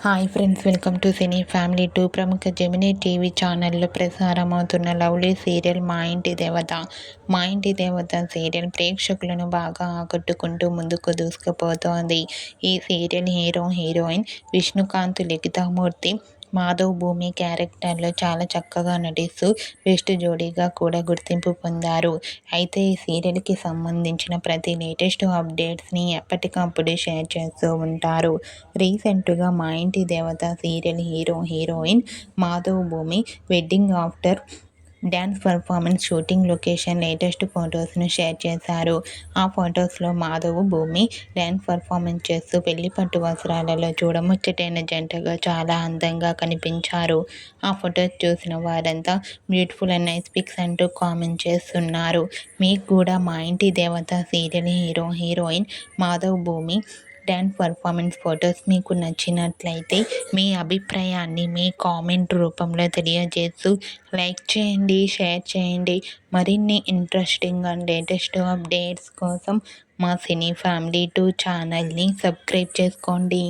Hi friends, welcome to cine family 2. ప్రముఖ Gemini TV ఛానల్లో ప్రసారమవుతున్న lovely serial మా ఇంటి దేవత సీరియల్ ప్రేక్షకులను బాగా ఆకట్టుకుంటూ ముందుకు దూసుకుపోతోంది. ఈ సీరియల్ హీరోయిన్ విష్ణుకాంత్, లిఖితామూర్తి, మాధవ్, భూమి క్యారెక్టర్లో చాలా చక్కగా నటిస్తూ బెస్ట్ జోడీగా కూడా గుర్తింపు పొందారు. అయితే ఈ సీరియల్కి సంబంధించిన ప్రతి లేటెస్ట్ అప్డేట్స్ని ఎప్పటికప్పుడు షేర్ చేస్తూ ఉంటారు. రీసెంట్గా మా ఇంటి దేవత serial heroine Madhav, Bhumi wedding after dance performance shooting location latest ఫొటోస్ను షేర్ చేశారు. ఆ ఫొటోస్లో మాధవ్, భూమి డ్యాన్స్ పర్ఫార్మెన్స్ చేస్తూ పెళ్లి పట్టు వస్త్రాలలో చూడముచ్చటైన జంటగా చాలా అందంగా కనిపించారు. ఆ ఫొటోస్ చూసిన వారంతా బ్యూటిఫుల్ అండ్ నైస్ పిక్స్ అంటూ కామెంట్ చేస్తున్నారు. మీకు కూడా మా ఇంటి దేవత సీరియల్ హీరోయిన్ మాధవ్, భూమి డ్యాన్స్ పర్ఫార్మెన్స్ ఫొటోస్ మీకు నచ్చినట్లయితే మీ అభిప్రాయాన్ని మీ కామెంట్ రూపంలో తెలియజేస్తూ లైక్ చేయండి, షేర్ చేయండి. మరిన్ని ఇంట్రెస్టింగ్ అండ్ లేటెస్ట్ అప్డేట్స్ కోసం మా సినీ ఫ్యామిలీ 2 ఛానల్ని సబ్స్క్రైబ్ చేసుకోండి.